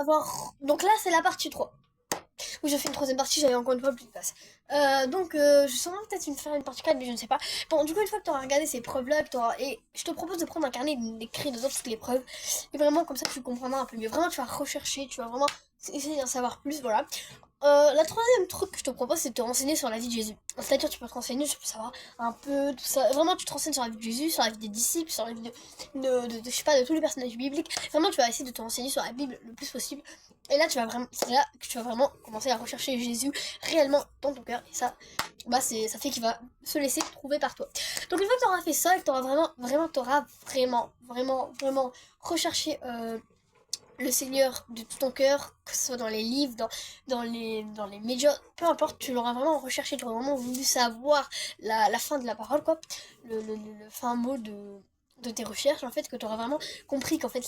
avoir... Donc là, c'est la partie 3. Où je fais une troisième partie, j'avais encore une fois plus de place. Je sens peut-être faire une partie 4, mais je ne sais pas. Bon, du coup, une fois que tu auras regardé ces preuves-là, et je te propose de prendre un carnet et d'écrire dedans toutes les preuves. Et vraiment, comme ça, tu comprendras un peu mieux. Vraiment, tu vas rechercher, tu vas vraiment essayer d'en savoir plus, voilà. La troisième truc que je te propose, c'est de te renseigner sur la vie de Jésus. C'est-à-dire, tu peux te renseigner, tu peux savoir un peu tout ça. Vraiment, tu te renseignes sur la vie de Jésus, sur la vie des disciples, sur la vie je sais pas, de tous les personnages bibliques. Vraiment, tu vas essayer de te renseigner sur la Bible le plus possible. Et là, c'est là que tu vas vraiment commencer à rechercher Jésus réellement dans ton cœur. Et ça, ça fait qu'il va se laisser trouver par toi. Donc, une fois que tu auras fait ça, et que tu auras vraiment recherché le Seigneur de tout ton cœur, que ce soit dans les livres, dans les médias, peu importe, tu l'auras vraiment recherché, tu auras vraiment voulu savoir la fin de la parole, quoi, le fin mot de tes recherches, en fait, que tu auras vraiment compris qu'en fait,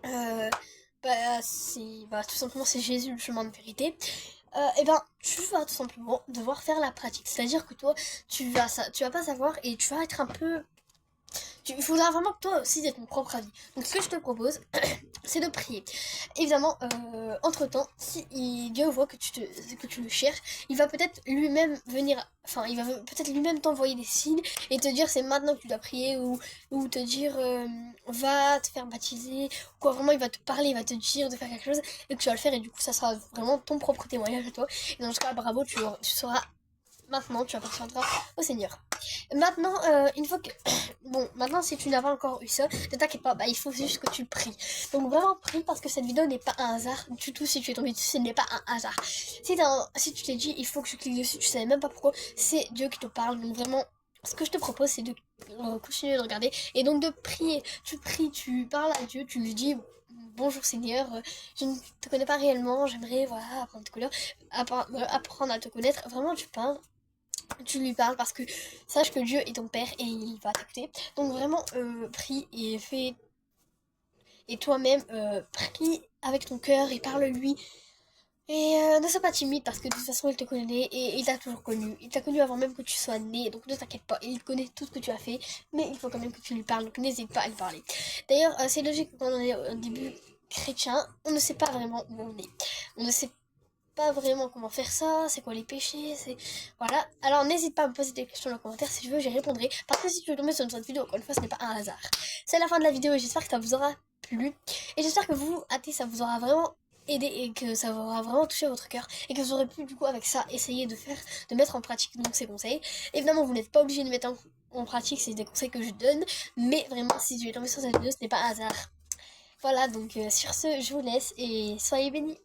euh, tout simplement, c'est Jésus, le chemin de vérité. Tu vas tout simplement devoir faire la pratique. C'est-à-dire que toi, tu vas pas savoir et tu vas être un peu... Il faudra vraiment que toi aussi aies ton propre avis. Donc ce que je te propose, c'est de prier. Évidemment, entre-temps, si Dieu voit que tu le cherches, il va peut-être lui-même il va peut-être lui-même t'envoyer des signes et te dire c'est maintenant que tu dois prier ou te dire va te faire baptiser, ou quoi, vraiment il va te parler, il va te dire de faire quelque chose et que tu vas le faire et du coup ça sera vraiment ton propre témoignage à toi. Et dans ce cas, bravo, tu sauras maintenant, tu appartiendras au Seigneur. Maintenant, une fois que... Bon, maintenant, si tu n'as pas encore eu ça, ne t'inquiète pas, il faut juste que tu pries. Donc, vraiment, prie parce que cette vidéo n'est pas un hasard. Du tout, si tu es tombé dessus, ce n'est pas un hasard. Si tu t'es dit, il faut que je clique dessus, tu savais même pas pourquoi, c'est Dieu qui te parle. Donc, vraiment, ce que je te propose, c'est de continuer de regarder et donc de prier. Tu pries, tu parles à Dieu, tu lui dis... Bonjour Seigneur, je ne te connais pas réellement, j'aimerais apprendre à te connaître. Vraiment, tu lui parles parce que sache que Dieu est ton père et il va t'écouter. Donc vraiment prie et fais et toi-même prie avec ton cœur et parle-lui. Et ne sois pas timide parce que de toute façon il te connaît et il t'a toujours connu. Il t'a connu avant même que tu sois né, donc ne t'inquiète pas, il connaît tout ce que tu as fait, mais il faut quand même que tu lui parles, donc n'hésite pas à lui parler. D'ailleurs, c'est logique quand on est au début chrétien, on ne sait pas vraiment où on est. On ne sait pas vraiment comment faire ça, c'est quoi les péchés, voilà. Alors n'hésite pas à me poser des questions dans les commentaires, si tu veux j'y répondrai, parce que si tu veux tomber sur cette vidéo, encore une fois ce n'est pas un hasard. C'est la fin de la vidéo et j'espère que ça vous aura plu, et j'espère que vous, athées, ça vous aura vraiment aidé et que ça vous aura vraiment touché votre cœur, et que vous aurez pu du coup avec ça essayer de mettre en pratique donc ces conseils. Évidemment vous n'êtes pas obligé de mettre en pratique, c'est des conseils que je donne, mais vraiment si tu es tombé sur cette vidéo ce n'est pas un hasard. Voilà, donc sur ce je vous laisse et soyez bénis.